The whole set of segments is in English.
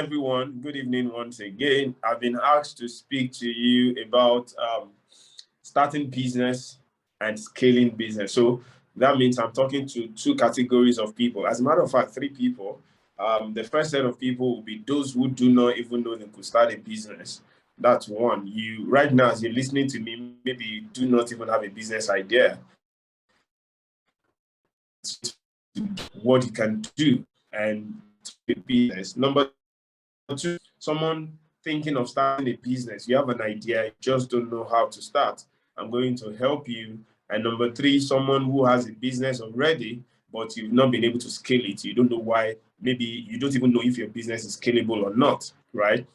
everyone. Good evening once again. I've been asked to speak to you about starting business and scaling business. So that means I'm talking to two categories of people. As a matter of fact, three people. The first set of people will be those who do not even know they could start a business. That's one. You right now, as you're listening to me, maybe you do not even have a business idea. What you can do and business. Number two, someone thinking of starting a business. You have an idea, you just don't know how to start. I'm going to help you. And number three, someone who has a business already, but you've not been able to scale it. You don't know why. Maybe you don't even know if your business is scalable or not, right?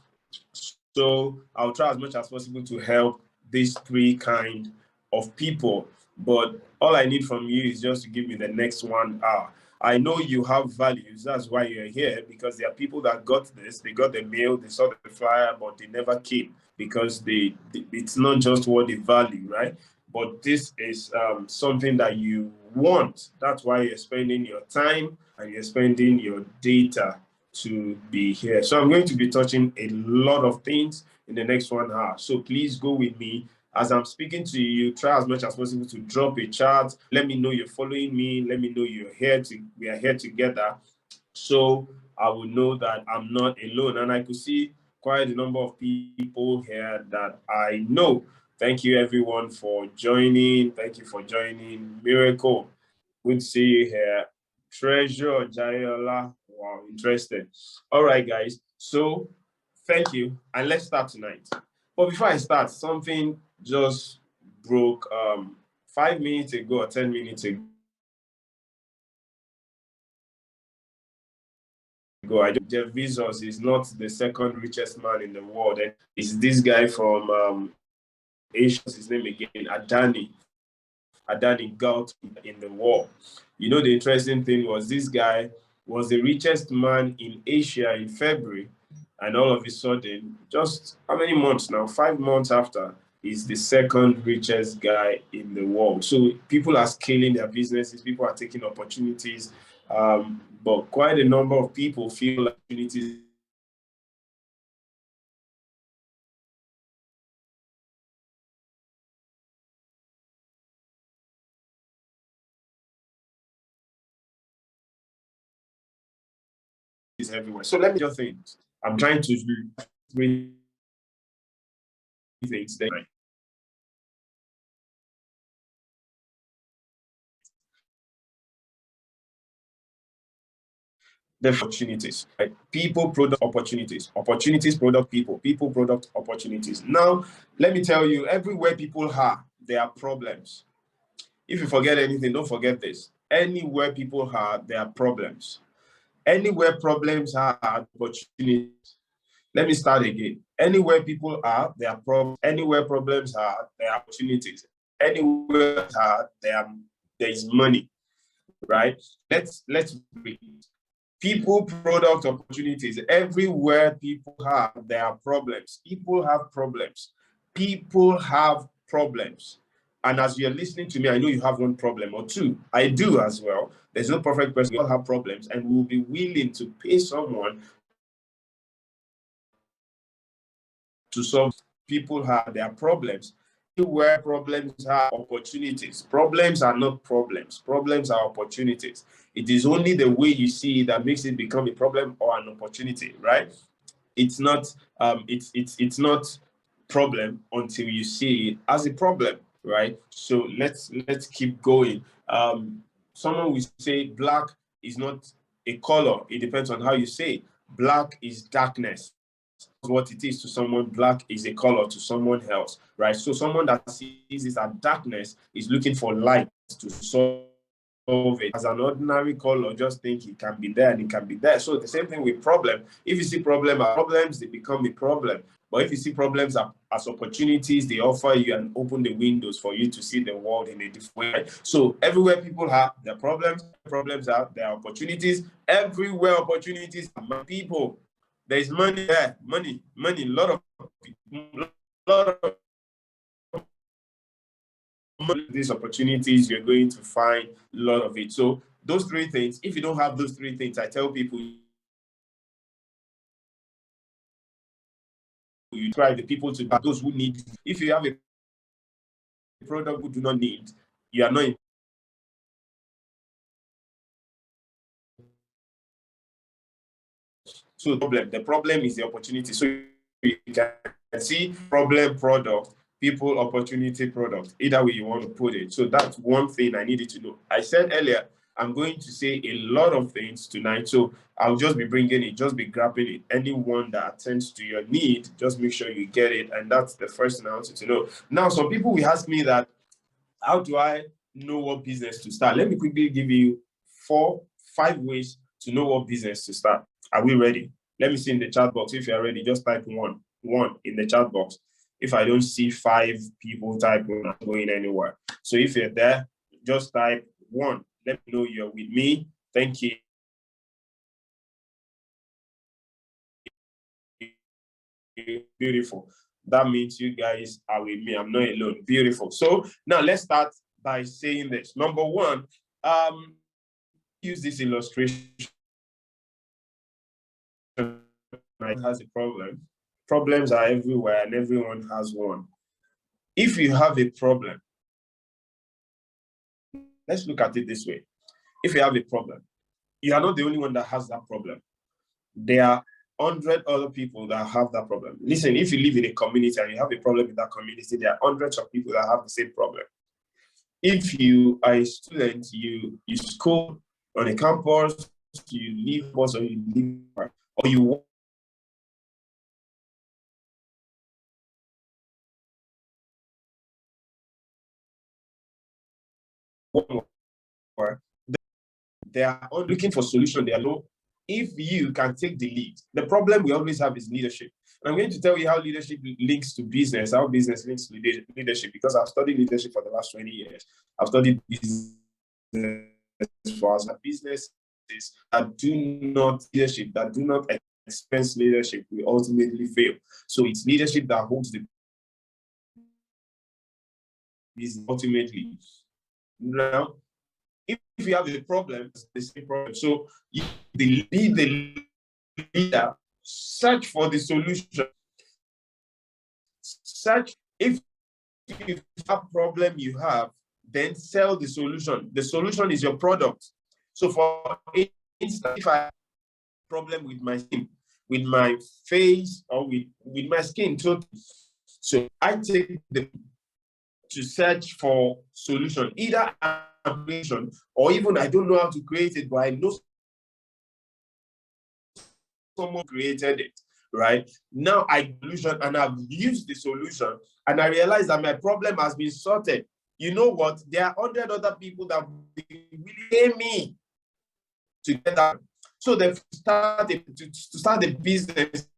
So I'll try as much as possible to help these three kind of people. But all I need from you is just to give me the next 1 hour. I know you have values. That's why you're here, because there are people that got this. They got the mail, they saw the flyer, but they never came because it's not just what they value, right? But this is something that you want. That's why you're spending your time and you're spending your data to be here. So I'm going to be touching a lot of things in the next 1 hour. So please go with me. As I'm speaking to you, try as much as possible to drop a chat. Let me know you're following me. Let me know we are here together. So I will know that I'm not alone. And I could see quite a number of people here that I know. Thank you everyone for joining. Thank you for joining. Miracle, good to see you here. Treasure Jayola. Wow, interesting. All right, guys. So thank you. And let's start tonight. But before I start, something just broke 5 minutes ago or 10 minutes ago. Jeff Bezos is not the second richest man in the world. And it's this guy from Asia, his name again, Adani got in the war. You know, the interesting thing was this guy was the richest man in Asia in February. And all of a sudden, just how many months now? 5 months after, he's the second richest guy in the world. So people are scaling their businesses, people are taking opportunities, but quite a number of people feel opportunities is everywhere. So let me just think. I'm trying to do three things there. The opportunities, right? People, product, opportunities, opportunities, product, people, product, opportunities. Now, let me tell you, everywhere people are, there are problems. If you forget anything, don't forget this. Anywhere people are, there are problems. Anywhere problems are, opportunities. Let me start again. Anywhere people are, there are problems. Anywhere problems are, there are opportunities. Anywhere are, there is money, right? Let's read. People, product, opportunities. Everywhere people have, there are problems. People have problems. People have problems. And as you're listening to me, I know you have one problem or two. I do as well. There's no perfect person. We all have problems, and we'll be willing to pay someone to solve. People have their problems. Where problems are opportunities. Problems are not problems. Problems are opportunities. It is only the way you see it that makes it become a problem or an opportunity, right? It's not it's not problem until you see it as a problem, right? So let's keep going. Someone will say black is not a color. It depends on how you say it. Black is darkness. What it is to someone, black is a color to someone else, right? So someone that sees it as darkness is looking for light to solve it. As an ordinary color, just think it can be there and it can be there. So the same thing with problem. If you see problems, they become a problem. But if you see problems as opportunities, they offer you and open the windows for you to see the world in a different way. So everywhere people have their problems are their opportunities. Everywhere opportunities are people. There's money there, money, a lot of these opportunities, you're going to find a lot of it. So those three things, if you don't have those three things, I tell people you try the people to buy those who need. If you have a product who do not need, you are not in. So the problem is the opportunity. So you can see problem, product, people, opportunity, product, either way you want to put it. So that's one thing I needed to know. I said earlier, I'm going to say a lot of things tonight. So I'll just be bringing it, just be grabbing it. Anyone that attends to your need, just make sure you get it. And that's the first thing I want you to know. Now, some people will ask me that, how do I know what business to start? Let me quickly give you 5 ways to know what business to start. Are we ready? Let me see in the chat box. If you're ready, just type one in the chat box. If I don't see 5 people type one, I'm not going anywhere. So if you're there, just type 1. Let me know you're with me. Thank you. Beautiful. That means you guys are with me. I'm not alone. Beautiful. So now let's start by saying this. Number 1, use this illustration. It has a problem. Problems are everywhere and everyone has one. If you have a problem, let's look at it this way. If you have a problem, you are not the only one that has that problem. There are 100 other people that have that problem. Listen, if you live in a community and you have a problem in that community, there are hundreds of people that have the same problem. If you are a student, you school on a campus, you live or you live or you work, they are looking for solution. They are low. If you can take the lead, the problem we always have is leadership. And I'm going to tell you how leadership links to business, how business links to leadership, because I've studied leadership for the last 20 years. I've studied business for us. Businesses that do not expense leadership will ultimately fail. So it's leadership that holds the business ultimately. Now, if you have a problem, it's the same problem. So you be the leader, search for the solution. Search if you have problem you have, then sell the solution. The solution is your product. So for instance, if I have a problem with my skin, with my face, or with my skin, so I take the to search for solution, either application or even I don't know how to create it, but I know someone created it. Right now, I solution and I've used the solution, and I realize that my problem has been sorted. You know what? There are 100 other people that will pay me to get that. So they start to start a business.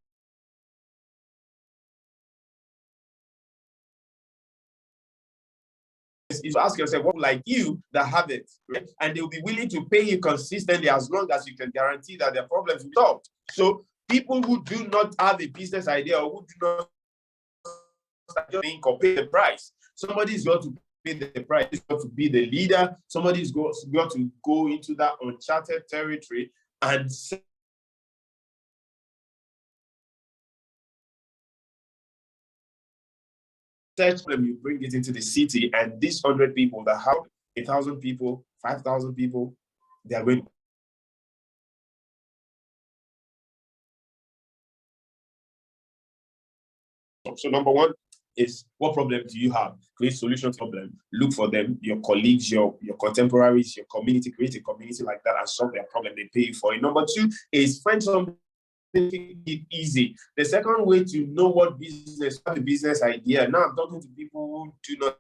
Is to ask yourself, what like you that have it, right? And they'll be willing to pay you consistently as long as you can guarantee that their problems will be solved. So people who do not have a business idea or who do not think or pay the price, somebody's got to pay the price. It's got to be the leader. Somebody's got to go into that uncharted territory and search them, you bring it into the city, and these 100 people that have 1,000 people, 5,000 people, they are going. So number 1 is, what problem do you have? Create solution problem. Look for them, your colleagues, your contemporaries, your community. Create a community like that and solve their problem. They pay you for it. Number 2 is find something it easy. The second way to know what business, have a business idea. Now I'm talking to people who do not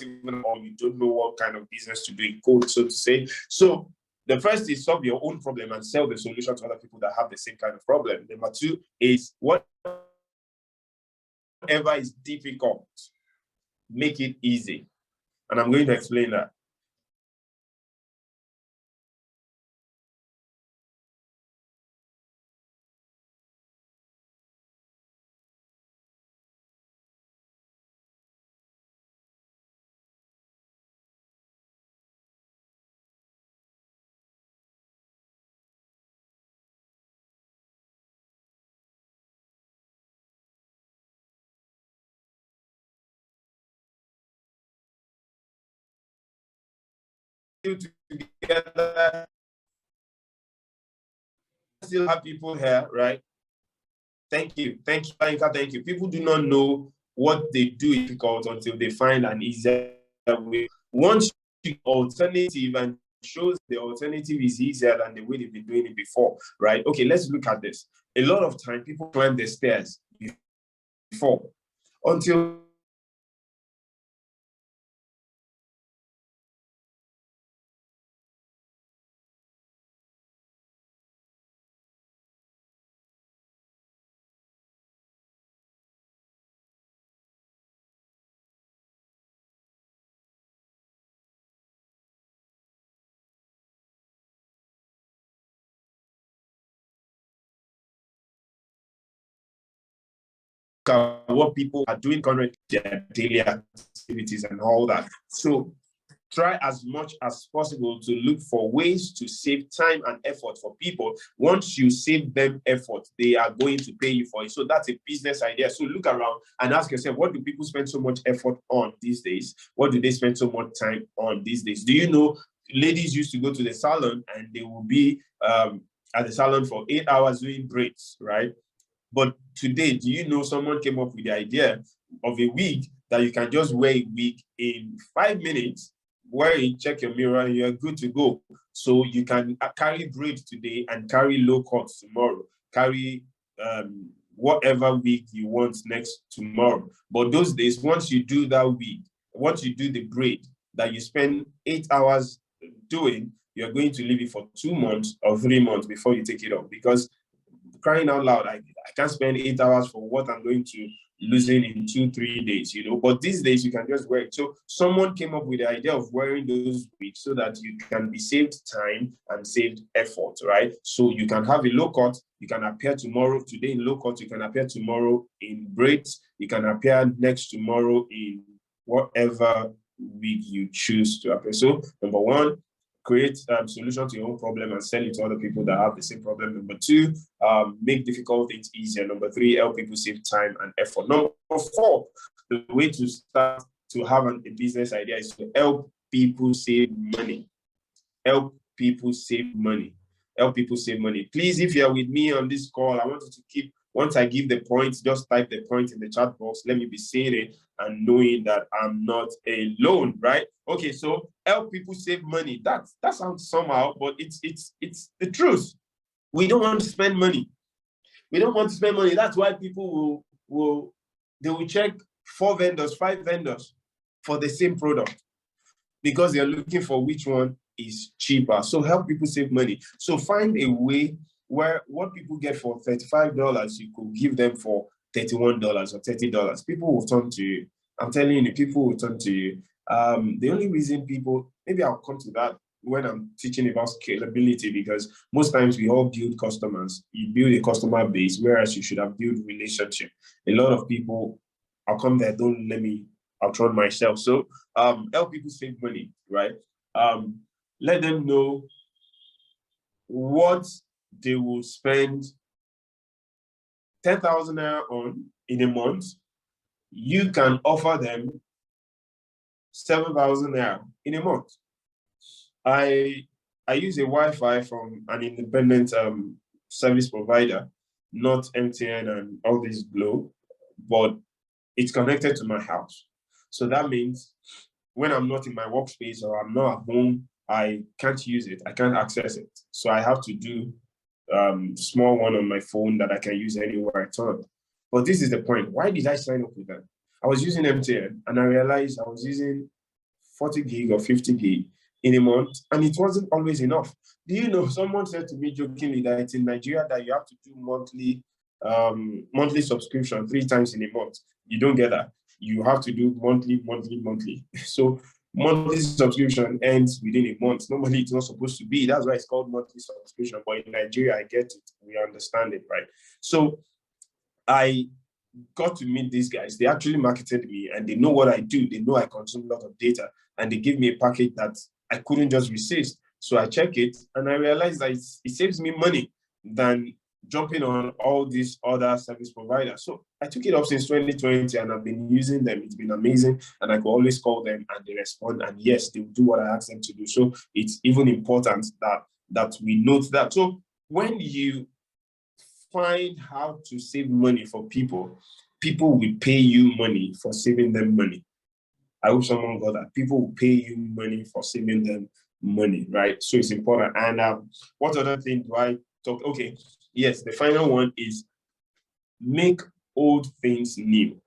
even, or you don't know what kind of business to do in code, so to say. So the first is solve your own problem and sell the solution to other people that have the same kind of problem. Number 2 is whatever is difficult, make it easy. And I'm going to explain that. still together, still have people here, right? Thank you, Anka, thank you. People do not know what they do is difficult until they find an easier way. Once you alternative and shows the alternative is easier than the way they've been doing it before, right? Okay, let's look at this. A lot of time, people climb the stairs before until what people are doing currently, their daily activities and all that. So try as much as possible to look for ways to save time and effort for people. Once you save them effort, they are going to pay you for it. So that's a business idea. So look around and ask yourself, what do people spend so much effort on these days? What do they spend so much time on these days? Do you know ladies used to go to the salon and they will be at the salon for 8 hours doing braids, right? But today, do you know someone came up with the idea of a wig that you can just wear a wig in 5 minutes, wear it, check your mirror, and you're good to go. So you can carry braids today and carry low cuts tomorrow, carry whatever wig you want next tomorrow. But those days, once you do that wig, once you do the braid that you spend 8 hours doing, you're going to leave it for 2 months or 3 months before you take it off. Because crying out loud, I can't spend 8 hours for what I'm going to losing in 2-3 days, you know. But these days you can just wear it. So someone came up with the idea of wearing those wigs so that you can be saved time and saved effort, right? So you can have a low cut, you can appear tomorrow, today in low cut, you can appear tomorrow in braids, you can appear next tomorrow in whatever wig you choose to appear. So number one, create a solution to your own problem and sell it to other people that have the same problem. Number two, make difficult things easier. Number three, help people save time and effort. Number four, the way to start to have a business idea is to help people save money. Help people save money. Help people save money. Please, if you're with me on this call, I want you to keep, once I give the points, just type the point in the chat box. Let me be seeing it and knowing that I'm not alone, right? Okay, so help people save money. That sounds somehow, but it's the truth. We don't want to spend money. We don't want to spend money. That's why people will check 4 vendors, 5 vendors for the same product because they're looking for which one is cheaper. So help people save money. So find a way where what people get for $35, you could give them for $31 or $30. People will turn to you. I'm telling you, people will turn to you. The only reason people, maybe I'll come to that when I'm teaching about scalability, because most times we all build customers. You build a customer base, whereas you should have built relationship. A lot of people, I'll come there, don't let me outrun myself. So help people save money, right? Let them know what they will spend 10,000 naira on in a month. You can offer them 7,000 naira in a month. I use a Wi-Fi from an independent service provider, not MTN and all this Glo, but it's connected to my house. So that means when I'm not in my workspace or I'm not at home, I can't use it. I can't access it. So I have to do small one on my phone that I can use anywhere I turn. But this is the point. Why did I sign up with them? I was using MTN and I realized I was using 40 gig or 50 gig in a month, and it wasn't always enough. Do you know, someone said to me jokingly that it's in Nigeria that you have to do monthly subscription 3 times in a month. You don't get that. You have to do monthly. So monthly subscription ends within a month. Normally, it's not supposed to be. That's why it's called monthly subscription. But in Nigeria, I get it. We understand it, right? So I got to meet these guys. They actually marketed me and they know what I do. They know I consume a lot of data and they give me a package that I couldn't just resist. So I check it and I realized that it saves me money than jumping on all these other service providers. So I took it up since 2020 and I've been using them. It's been amazing. And I could always call them and they respond. And yes, they will do what I ask them to do. So it's even important that we note that. So when you find how to save money for people, people will pay you money for saving them money. I hope someone got that. People will pay you money for saving them money, right? So it's important. And what other thing do I talk? Okay, yes, the final one is make old things new.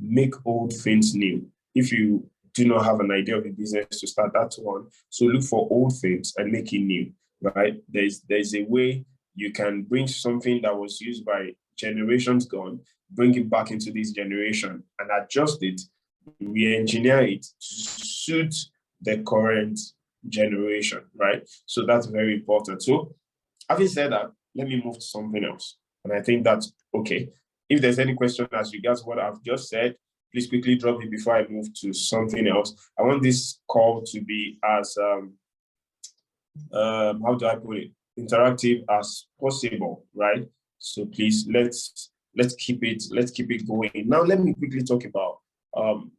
Make old things new. If you do not have an idea of a business to start, that one. So look for old things and make it new, right? There's a way you can bring something that was used by generations gone, bring it back into this generation and adjust it, re-engineer it to suit the current generation, right? So that's very important. So having said that, let me move to something else. And I think that's okay. If there's any question as regards what I've just said, please quickly drop it before I move to something else. I want this call to be as, how do I put it, interactive as possible, right? So please, let's keep it going. Now, let me quickly talk about, I'm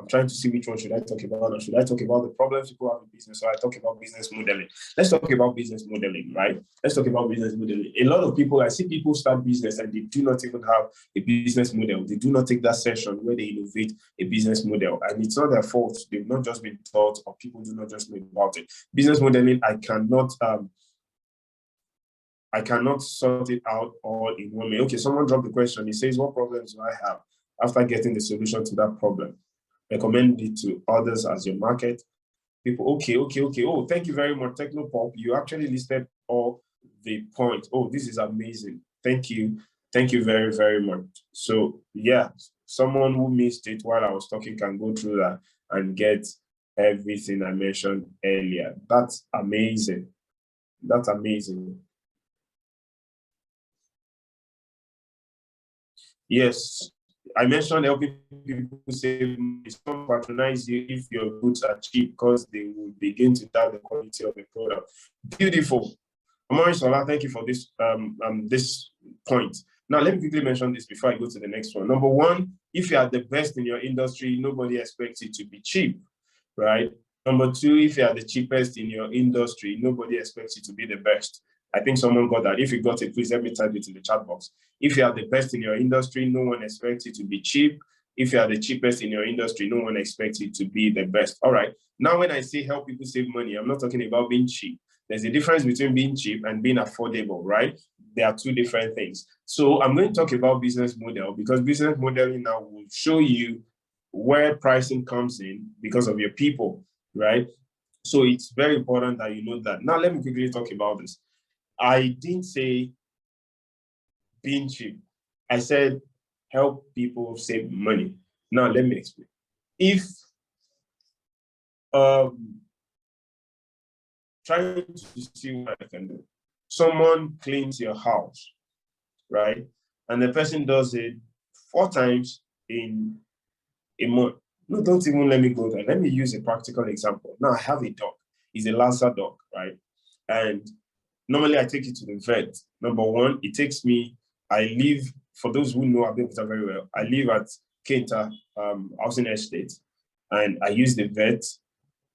trying to see which one should I talk about, or should I talk about the problems people have in business, or I talk about business modeling? Let's talk about business modeling, right? Let's talk about business modeling. A lot of people, I see people start business and they do not even have a business model. They do not take that session where they innovate a business model. And it's not their fault. They've not just been taught, or people do not just know about it. Business modeling, I cannot sort it out all in one way. Okay, someone dropped the question. He says, what problems do I have? After getting the solution to that problem, recommend it to others as your market. People, okay. Oh, thank you very much, Technopop. You actually listed all the points. Oh, this is amazing. Thank you. Thank you very, very much. So yeah, someone who missed it while I was talking can go through that and get everything I mentioned earlier. That's amazing. That's amazing. Yes, I mentioned helping people save money. Some patronize you if your goods are cheap because they will begin to doubt the quality of the product. Beautiful. Omarisola, thank you for this point. Now, let me quickly mention this before I go to the next one. Number one, if you are the best in your industry, nobody expects it to be cheap, right? Number two, if you are the cheapest in your industry, nobody expects you to be the best. I think someone got that. If you got it, please let me type it in the chat box. If you are the best in your industry, no one expects you to be cheap. If you are the cheapest in your industry, no one expects you to be the best. All right. Now, when I say help people save money, I'm not talking about being cheap. There's a difference between being cheap and being affordable, right? They are two different things. So I'm going to talk about business model because business modeling now will show you where pricing comes in because of your people, right? So it's very important that you know that. Now, let me quickly talk about this. I didn't say being cheap. I said help people save money. Now, let me explain. If trying to see what I can do, someone cleans your house, right? And the person does it 4 times in a month. No, don't even let me go there. Let me use a practical example. Now, I have a dog. He's a Lhasa dog, right? And normally I take it to the vet. Number one, it takes me, I live, for those who know Abeokuta very well, I live at Kenta Housing Estate, and I use the vet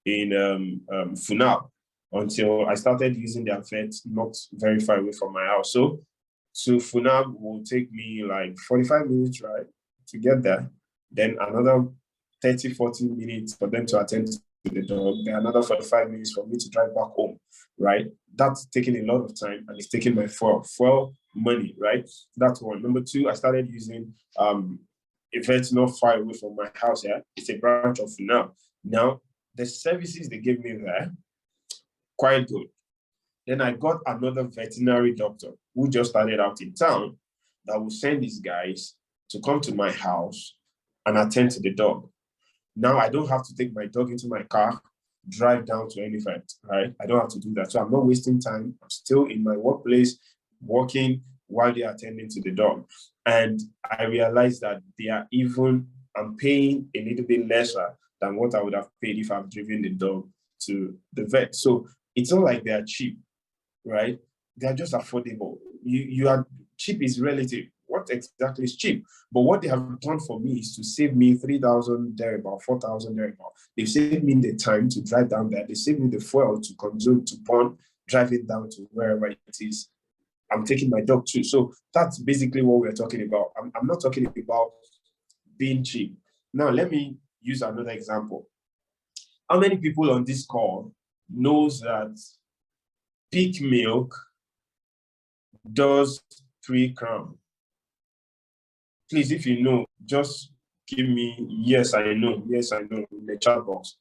in Funab until I started using their vet not very far away from my house. So Funab will take me like 45 minutes, right, to get there. Then another 30, 40 minutes for them to attend to the dog. Then another 45 minutes for me to drive back home, right? That's taking a lot of time and it's taking my fuel money, right? That's one. Number two, I started using a vet not far away from my house. Yeah, it's a branch of Funab. Now, the services they gave me there, quite good. Then I got another veterinary doctor who just started out in town that will send these guys to come to my house and attend to the dog. Now I don't have to take my dog into my car, drive down to any vet, right? I don't have to do that. So I'm not wasting time. I'm still in my workplace, working while they're attending to the dog. And I realized that I'm paying a little bit lesser than what I would have paid if I've driven the dog to the vet. So it's not like they're cheap, right? they are just affordable. You are cheap is relative. What exactly is cheap? But what they have done for me is to save me 3,000 thereabout, 4,000 thereabout. They've saved me the time to drive down there. They saved me the fuel to consume, to burn, driving down to wherever it is I'm taking my dog to. So that's basically what we're talking about. I'm not talking about being cheap. Now, let me use another example. How many people on this call knows that peak milk does 3 crown? Please, if you know, just give me yes, I know, in the chat box.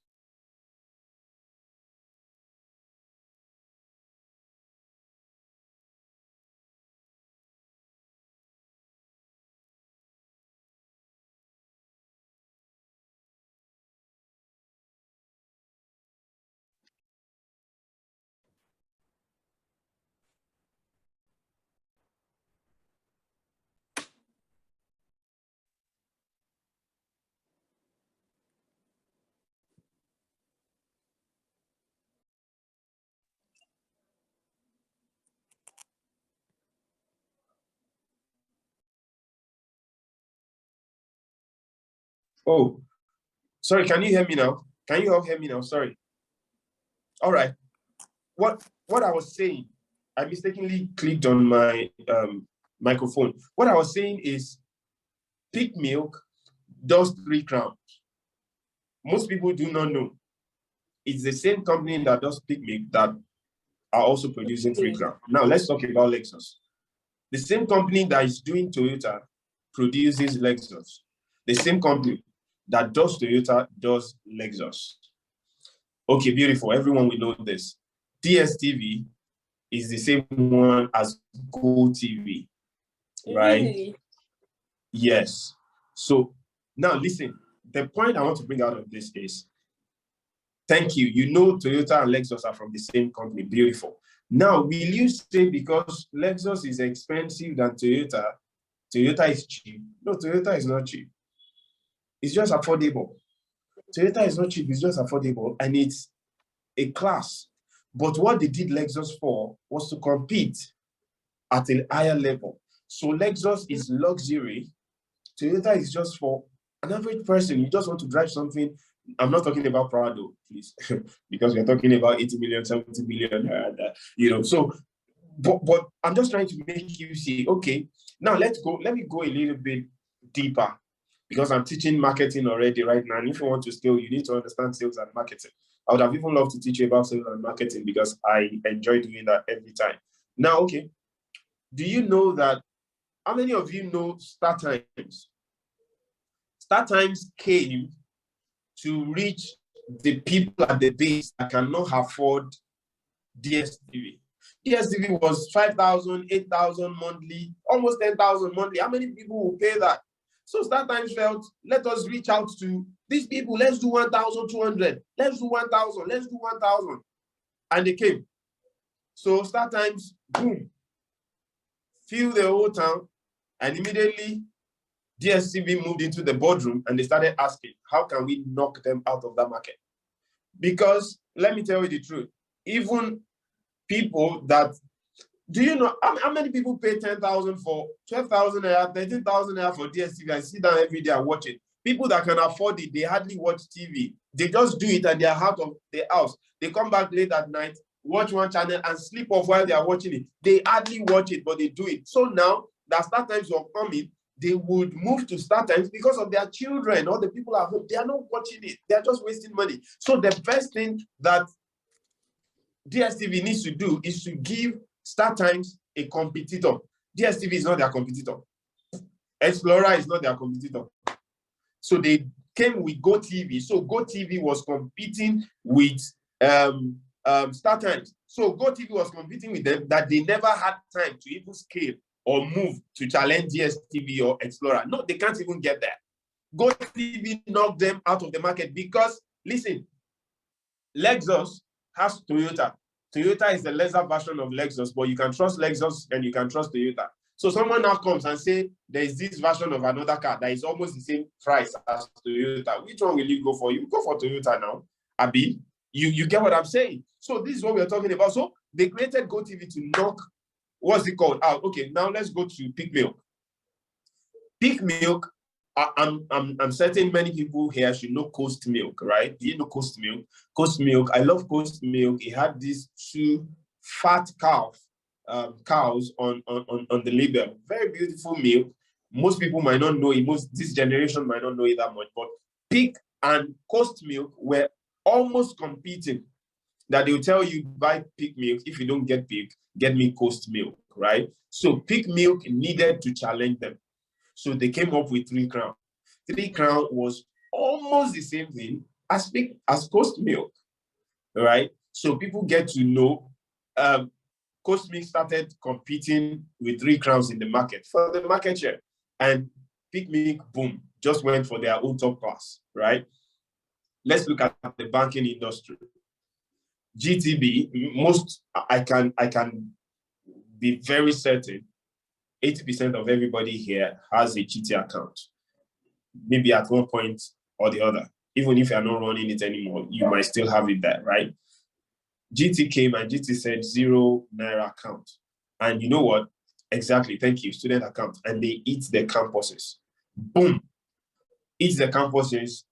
Oh, sorry, can you hear me now? Can you all hear me now? Sorry. All right. What I was saying, I mistakenly clicked on my microphone. What I was saying is peak milk does 3 crowns. Most people do not know. It's the same company that does peak milk that are also producing 3 crowns. Now let's talk about Lexus. The same company that is doing Toyota produces Lexus. The same company that does Toyota does Lexus. Okay, beautiful. Everyone will know this. DSTV is the same one as GoTV, right? Really? Yes. So now listen, the point I want to bring out of this is, thank you. You know Toyota and Lexus are from the same company. Beautiful. Now, will you say because Lexus is expensive than Toyota, Toyota is cheap? No, Toyota is not cheap. It's just affordable. Toyota is not cheap, it's just affordable, and it's a class. But what they did Lexus for was to compete at a higher level. So Lexus is luxury. Toyota is just for an average person. You just want to drive something. I'm not talking about Prado, please, because we're talking about 80 million, 70 million, you know. So, but I'm just trying to make you see, okay, now let me go a little bit deeper, because I'm teaching marketing already right now. And if you want to scale, you need to understand sales and marketing. I would have even loved to teach you about sales and marketing because I enjoy doing that every time. Now, okay, do you know that, how many of you know StarTimes? StarTimes came to reach the people at the base that cannot afford DSTV. DSTV was 5,000, 8,000 monthly, almost 10,000 monthly. How many people will pay that? So StarTimes felt, let us reach out to these people. Let's do 1,200. Let's do 1,000. Let's do 1,000. And they came. So StarTimes, boom, filled the whole town, and immediately DSTV moved into the boardroom and they started asking, how can we knock them out of that market? Because let me tell you the truth, even people that, do you know how many people pay 10,000 for 12,000 naira, 13,000 naira for DSTV and sit down every day and watch it? People that can afford it, they hardly watch TV. They just do it and they're out of the house. They come back late at night, watch one channel and sleep off while they are watching it. They hardly watch it, but they do it. So now that StarTimes were coming, they would move to StarTimes because of their children or the people at home. They are not watching it. They are just wasting money. So the first thing that DSTV needs to do is to give StarTimes a competitor. DSTV is not their competitor. Explorer is not their competitor. So they came with GoTV. So GoTV was competing with StarTimes. So GoTV was competing with them that they never had time to even scale or move to challenge DSTV or Explorer. No, they can't even get there. GoTV knocked them out of the market because, listen, Lexus has Toyota. Toyota is the lesser version of Lexus, but you can trust Lexus and you can trust Toyota. So someone now comes and say, there is this version of another car that is almost the same price as Toyota. Which one will you go for? You go for Toyota now, Abi. You get what I'm saying? So this is what we're talking about. So they created GoTV to knock what's it called? Okay, now let's go to Peak Milk. Peak Milk, I'm certain many people here should know Coast Milk, right? Do you know Coast Milk? Coast Milk, I love Coast Milk. It had these two fat cows on the label. Very beautiful milk. Most people might not know it. This generation might not know it that much, but Peak and Coast Milk were almost competing. That they'll tell you, buy Peak Milk. If you don't get Peak, get me Coast Milk, right? So Peak Milk needed to challenge them. So they came up with 3 Crown. 3 Crown was almost the same thing as Coast Milk, right? So people get to know Coast Milk started competing with 3 Crowns in the market for the market share. And Peak Milk, boom, just went for their own top class, right? Let's look at the banking industry. GTB, I can be very certain 80% of everybody here has a GT account, maybe at one point or the other. Even if you're not running it anymore, you might still have it there, right? GT came and GT said 0 Naira account. And you know what? Exactly, thank you, student account. And they eat the campuses. Boom, eat the campuses,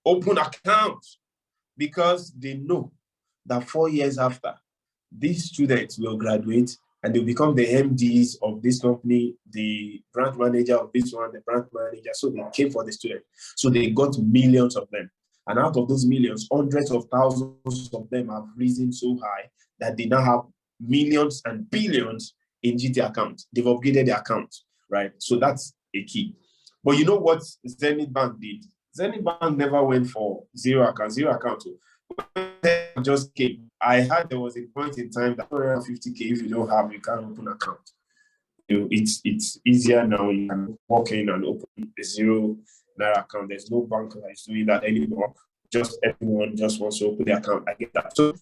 open accounts, because they know that 4 years after, these students will graduate and they'll become the MDs of this company, the branch manager of this one, the branch manager. So they came for the student. So they got millions of them. And out of those millions, hundreds of thousands of them have risen so high that they now have millions and billions in GT accounts. They've upgraded their account, right? So that's a key. But you know what Zenith Bank did? Zenith Bank never went for 0 account. 0 account just came. I heard there was a point in time that 150K, if you don't have, you can't open an account. It's easier now. You can walk in and open a 0 Naira account. There's no bank that is doing that anymore. Just everyone just wants to open the account. I get that. So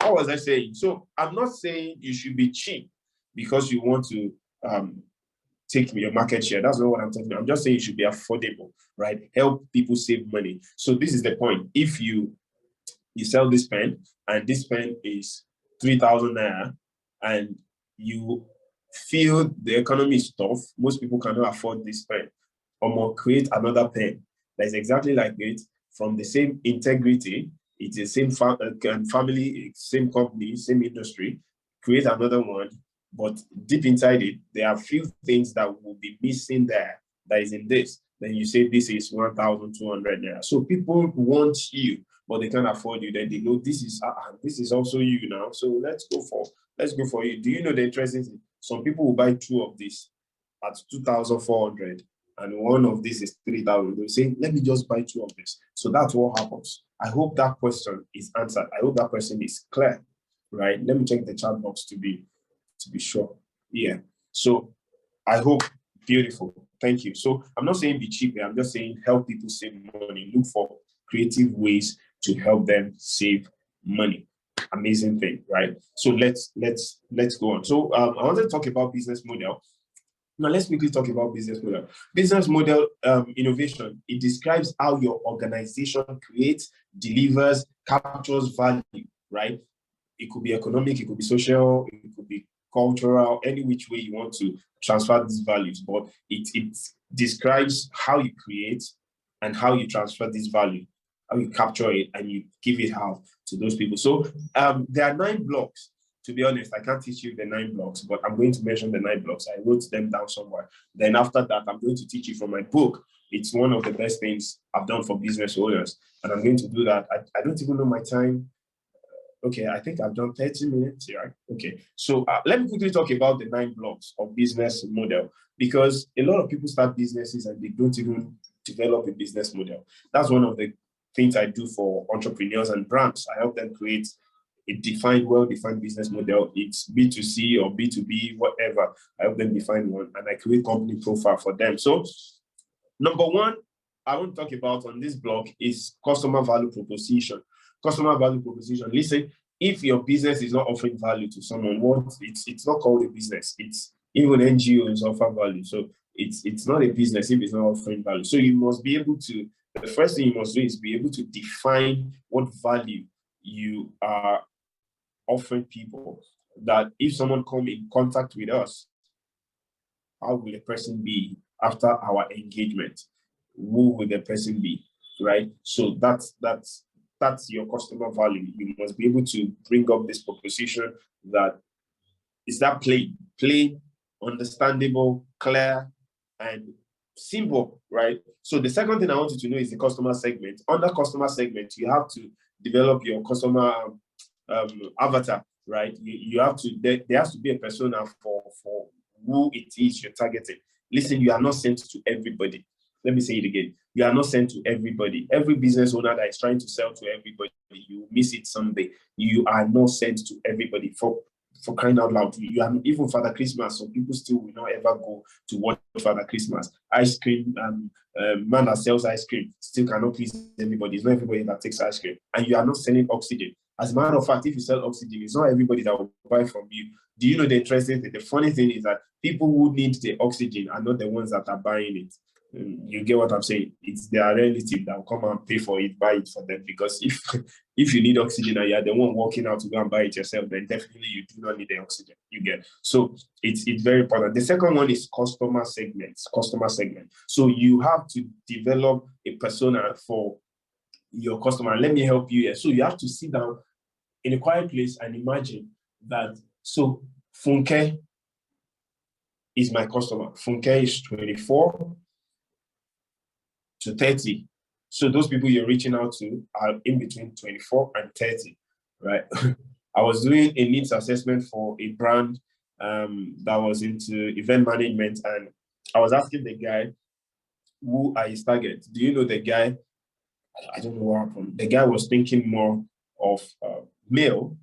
what was I saying? So I'm not saying you should be cheap because you want to take your market share. That's not what I'm talking about. I'm just saying you should be affordable, right? Help people save money. So this is the point. If you sell this pen and this pen is 3,000 Naira and you feel the economy is tough, most people cannot afford this pen, or create another pen that is exactly like it, from the same integrity, it's the same family, same company, same industry, create another one, but deep inside it, there are few things that will be missing there that is in this. Then you say this is 1,200 Naira. So people want you, but they can't afford you. Then they know this is also you now. So let's go for you. Do you know the interesting thing? Some people will buy 2 of this at 2,400, and one of this is 3,000. They say, let me just buy 2 of this. So that's what happens. I hope that question is answered. I hope that question is clear, right? Let me check the chat box to be sure. Yeah. So I hope. Beautiful. Thank you. So I'm not saying be cheap. I'm just saying help people save money. Look for creative ways to help them save money. Amazing thing, right? So let's go on. So I want to talk about business model. Now let's quickly talk about business model. Business model innovation. It describes how your organization creates, delivers, captures value, right? It could be economic, it could be social, it could be cultural, any which way you want to transfer these values, but it describes how you create and how you transfer this value, how you capture it and you give it out to those people. So there are 9 blocks. To be honest, I can't teach you the 9 blocks, but I'm going to mention the 9 blocks. I wrote them down somewhere. Then after that, I'm going to teach you from my book. It's one of the best things I've done for business owners, and I'm going to do that. I don't even know my time. Okay, I think I've done 30 minutes here. Okay, so let me quickly talk about the 9 blocks of business model, because a lot of people start businesses and they don't even develop a business model. That's one of the things I do for entrepreneurs and brands. I help them create a defined, well-defined business model. It's B2C or B2B, whatever. I help them define one, and I create company profile for them. So number 1, I want to talk about on this block is customer value proposition. Customer value proposition. Listen, if your business is not offering value to someone, it's not called a business. It's even NGOs offer value. So it's not a business if it's not offering value. So you must be able to, the first thing you must do is be able to define what value you are offering people. that if someone come in contact with us, how will the person be after our engagement? Who will the person be, right? So that's your customer value. You must be able to bring up this proposition that is that plain, understandable, clear, and simple, right? So the second thing I want you to know is the customer segment. Under customer segment, you have to develop your customer avatar, right? You have to, there has to be a persona for who it is you're targeting. Listen, you are not sent to everybody. Let me say it again. You are not sent to everybody. Every business owner that is trying to sell to everybody, you miss it someday. You are not sent to everybody. For crying out loud, you are even Father Christmas. Some people still will not ever go to watch Father Christmas. Ice cream, man that sells ice cream still cannot please everybody. It's not everybody that takes ice cream, and you are not selling oxygen. As a matter of fact, if you sell oxygen, it's not everybody that will buy from you. Do you know the interesting thing? The funny thing is that people who need the oxygen are not the ones that are buying it. You get what I'm saying? It's their relative that will come and pay for it, buy it for them. Because if you need oxygen and you're the one walking out to go and buy it yourself, then definitely you do not need the oxygen. You get. So it's very important. The second one is customer segments. Customer segment. So you have to develop a persona for your customer. Let me help you here. So you have to sit down in a quiet place and imagine that. So Funke is my customer. Funke is 24 to 30. So those people you're reaching out to are in between 24 and 30, right? I was doing a needs assessment for a brand that was into event management, and I was asking the guy, who are his targets? Do you know the guy? I don't know what happened. The guy was thinking more of male,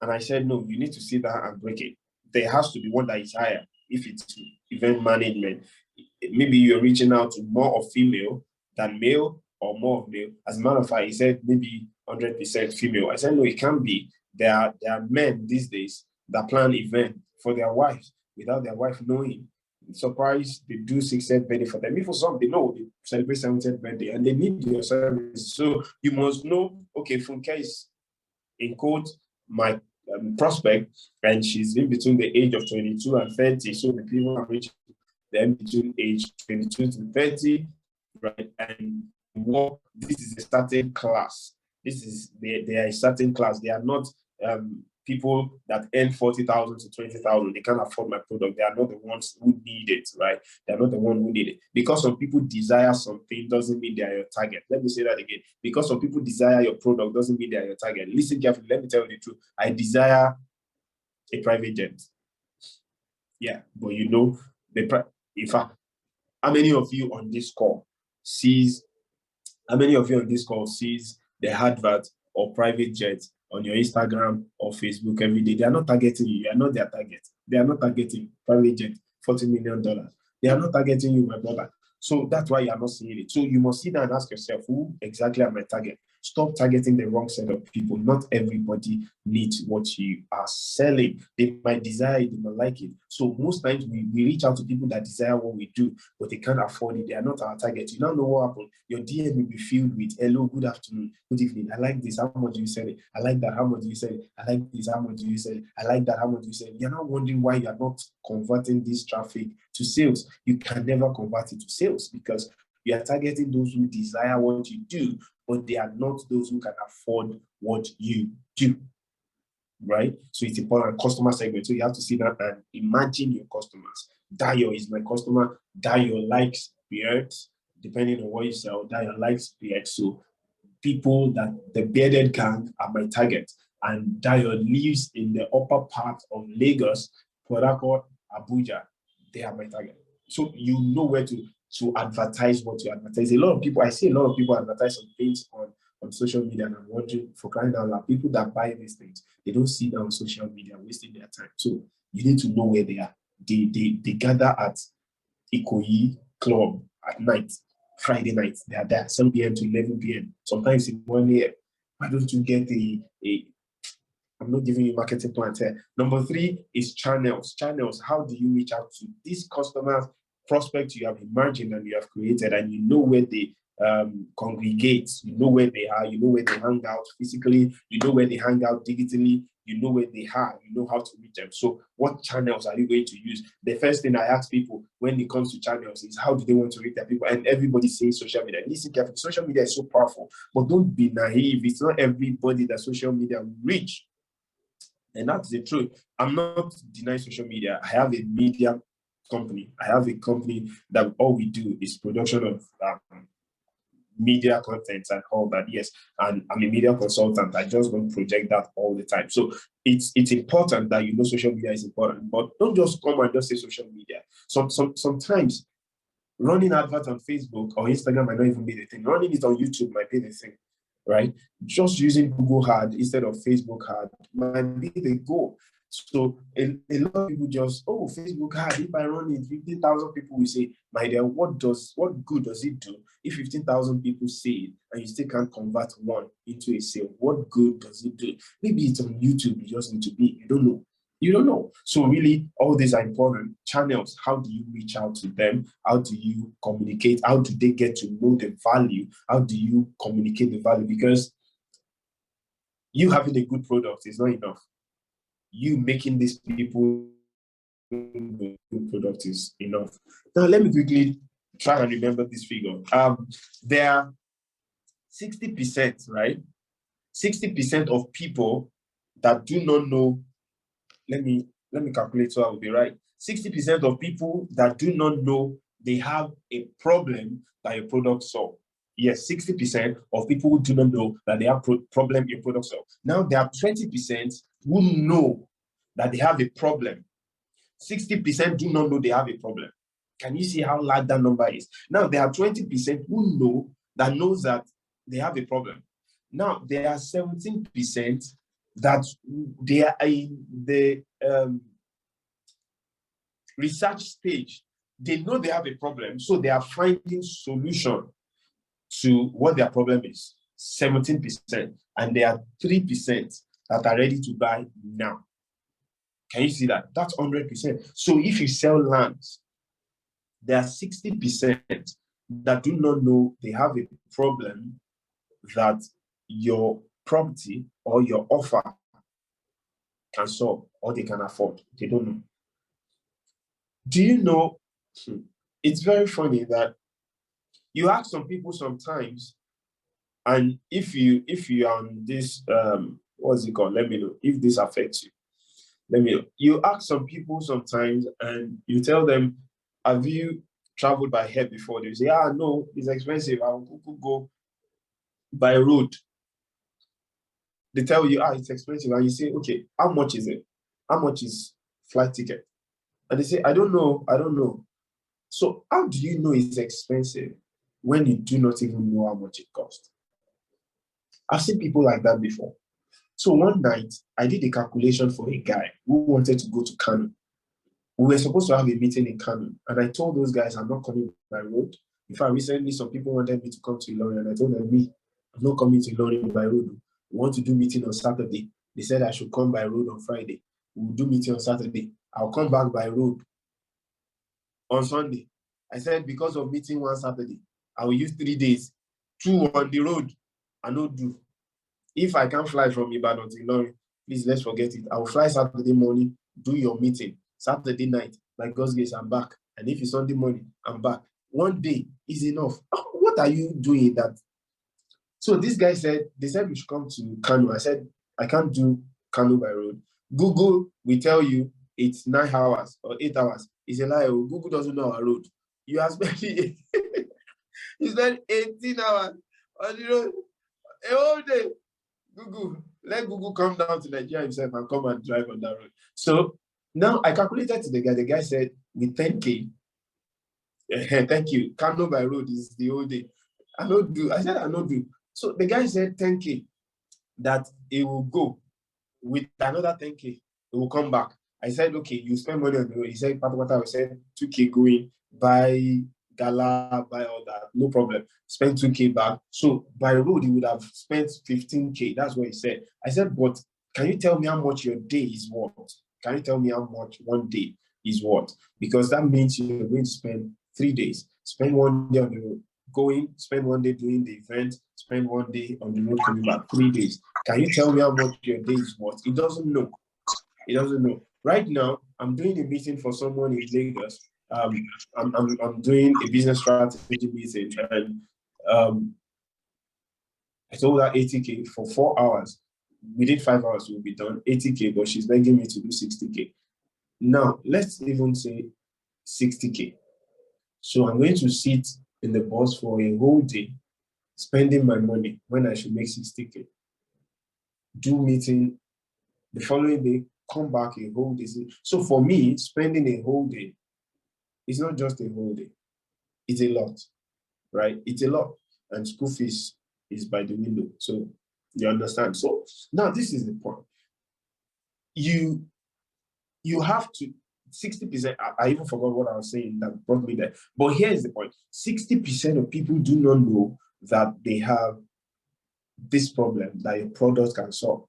and I said, no, you need to sit down and break it. There has to be one that is higher. If it's event management, maybe you're reaching out to more of female than male, or more of male. As a matter of fact, he said maybe 100% female. I said, no, it can't be. There are men these days that plan event for their wives without their wife knowing. Surprise, they do 60th birthday for them. If for some, they know they celebrate 70th birthday and they need your service. So you must know, okay, Funke is in quote my prospect, and she's in between the age of 22 and 30. So the people are reaching them between age 22 to 30, right? And what this is a certain class. This is they are a certain class. They are not people that earn 40,000 to 20,000. They can't afford my product. They are not the ones who need it, right? They are not the one who need it. Because some people desire something doesn't mean they are your target. Let me say that again. Because some people desire your product doesn't mean they are your target. Listen carefully. Let me tell you the truth. I desire a private jet. Yeah, but you know, in fact, how many of you on this call sees the advert or private jet on your Instagram or Facebook every day? They are not targeting you. You are not their target. They are not targeting private jet, $40 million. They are not targeting you, my brother. So that's why you are not seeing it. So you must sit down and ask yourself, who exactly are my target? Stop targeting the wrong set of people. Not everybody needs what you are selling. They might desire it, they might like it. So most times we reach out to people that desire what we do, but they can't afford it. They are not our target. You don't know what happened. Your DM will be filled with, hello, good afternoon, good evening. I like this. How much do you sell it? I like that. How much do you sell it? I like this. How much do you sell it? I like that. How much do you sell it? You're not wondering why you're not converting this traffic to sales. You can never convert it to sales because you are targeting those who desire what you do, but they are not those who can afford what you do, right? So it's important. Customer segment. So you have to sit down and imagine your customers. Dayo is my customer. Dayo likes beards, depending on what you sell. Dayo likes beards. So people that the bearded gang are my target. And Dayo lives in the upper part of Lagos, Port Harcourt, Abuja. They are my target. So you know where to advertise what you advertise. I see a lot of people advertise some things on social media, and I'm wondering, for crying out loud, people that buy these things, they don't see them on social media, wasting their time. So you need to know where they are. They gather at Ikoyi Club at night, Friday night. They are there 7 p.m. to 11 p.m. Sometimes in 1 a.m. Why don't you get I'm not giving you marketing plans here. Number 3 is channels. Channels, how do you reach out to these customers, prospects you have imagined and you have created, and you know where they congregate, you know where they are, you know where they hang out physically, you know where they hang out digitally, you know where they are, you know how to reach them. So what channels are you going to use? The first thing I ask people when it comes to channels is how do they want to reach their people? And everybody says social media. Listen carefully, social media is so powerful, but don't be naive. It's not everybody that social media will reach. And that's the truth. I'm not denying social media. I have a media company. I have a company that all we do is production of media content and all that. Yes, and I'm a media consultant. I just don't project that all the time. So it's important that you know social media is important, but don't just come and just say social media. Sometimes running adverts on Facebook or Instagram might not even be the thing. Running it on YouTube might be the thing, right? Just using Google Ad instead of Facebook Ad might be the goal. So a lot of people just, oh, Facebook Ad, if I run it, 15,000 people will say, my dear, what good does it do if 15,000 people say it and you still can't convert one into a sale? What good does it do? Maybe it's on YouTube, you just need to be, you don't know. You don't know. So really, all these are important. Channels, how do you reach out to them? How do you communicate? How do they get to know the value? How do you communicate the value? Because you having a good product is not enough. You making these people good product is enough. Now, let me quickly try and remember this figure. There are 60%, right? 60% of people that do not know. Let me calculate so I will be right. 60% of people that do not know they have a problem that your product solves. Yes, 60% of people who do not know that they have problem your product solves. Now there are 20% who know that they have a problem. 60% do not know they have a problem. Can you see how large that number is? Now there are 20% who know that they have a problem. Now there are 17% that they are in the research stage. They know they have a problem, so they are finding solution to what their problem is. 17%, and there are 3% that are ready to buy now. Can you see that? That's 100%. So if you sell lands, there are 60% that do not know they have a problem that your property or your offer can solve or they can afford. They don't know. Do you know, it's very funny that you ask some people sometimes, and if you are on this, what's it called? Let me know if this affects you. Let me know. You ask some people sometimes and you tell them, have you traveled by air before? They say, no, it's expensive. I'll go by road. They tell you, it's expensive. And you say, okay, how much is it? How much is flight ticket? And they say, I don't know. So how do you know it's expensive when you do not even know how much it costs? I've seen people like that before. So one night, I did a calculation for a guy who wanted to go to Kano. We were supposed to have a meeting in Kano, and I told those guys I'm not coming by road. In fact, recently some people wanted me to come to Ilorin, and I told them, I'm not coming to Ilorin by road. We want to do meeting on Saturday. They said I should come by road on Friday. We'll do meeting on Saturday. I'll come back by road on Sunday. I said, because of meeting one Saturday, I will use 3 days, 2 on the road, and not do. If I can't fly from Ibadan to Ilorin, please, let's forget it. I will fly Saturday morning, do your meeting. Saturday night, by God's grace, I'm back. And if it's Sunday morning, I'm back. 1 day is enough. What are you doing that? So this guy said, they said we should come to Kano. I said, I can't do Kano by road. Google will tell you it's 9 hours or 8 hours. It's a lie. Google doesn't know our road. You are spending you spend 18 hours on the road a whole day. Let Google come down to Nigeria himself and come and drive on that road. So now I calculated to the guy. The guy said, with 10K, thank you, Kano by road is the whole day. I said, I don't do. So the guy said 10K, that it will go with another 10K, it will come back. I said, okay, you spend money on the road. He said, I said 2K going, buy gala, buy all that, no problem. Spend 2K back. So by road, he would have spent 15K. That's what he said. I said, but can you tell me how much your day is worth? Can you tell me how much 1 day is worth? Because that means you're going to spend 3 days. Spend 1 day on the road, going, spend 1 day doing the event, spend 1 day on the road coming back, 3 days. Can you tell me how much your day is worth? It doesn't know. It doesn't know. Right now, I'm doing a meeting for someone in Lagos. I'm doing a business strategy meeting, and I told her 80K for 4 hours. Within 5 hours, we'll be done. 80K, but she's begging me to do 60K. Now, let's even say 60K. So I'm going to sit in the bus for a whole day, spending my money when I should make 60K. Do meeting the following day, come back a whole day. So for me, spending a whole day is not just a whole day. It's a lot, right? It's a lot. And school fees is by the window. So you understand. So now this is the point. You have to 60%. I even forgot what I was saying that brought me there. But here is the point: 60% of people do not know that they have this problem that your product can solve.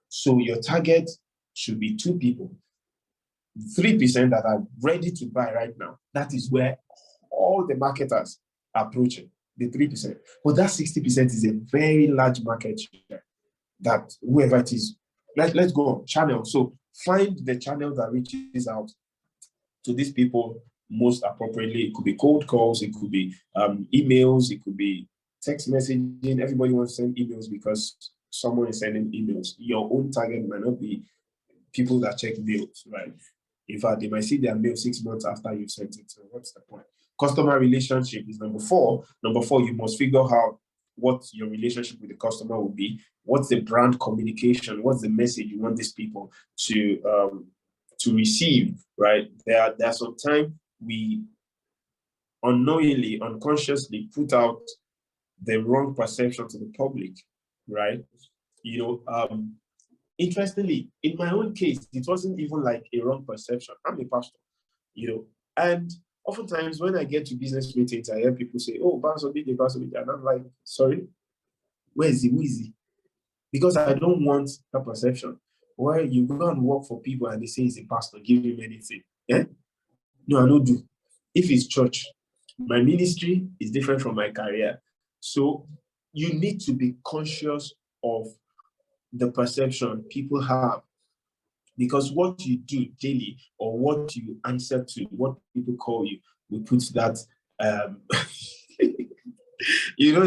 So your target should be 2 people, 3% that are ready to buy right now. That is where all the marketers are approaching, the 3%. But that 60% is a very large market share that whoever it is, let's go on channel. So find the channel that reaches out to these people most appropriately. It could be cold calls, it could be emails, it could be text messaging. Everybody wants to send emails because someone is sending emails. Your own target might not be people that check mails, right? In fact, they might see their mail 6 months after you sent it. So what's the point? Customer relationship is number 4. Number 4, you must figure out what your relationship with the customer will be. What's the brand communication? What's the message you want these people to receive, right? There are some time we unknowingly, unconsciously put out the wrong perception to the public, right? Interestingly, in my own case, it wasn't even like a wrong perception. I'm a pastor, and oftentimes when I get to business meetings, I hear people say, "Oh, Pastor did Pastor did," and I'm like, "Sorry, where is he? Who is he?" Because I don't want that perception where you go and work for people and they say he's a pastor, give him anything. Yeah? No, I don't do. If it's church, my ministry is different from my career. So you need to be conscious of the perception people have, because what you do daily or what you answer to, what people call you, we put that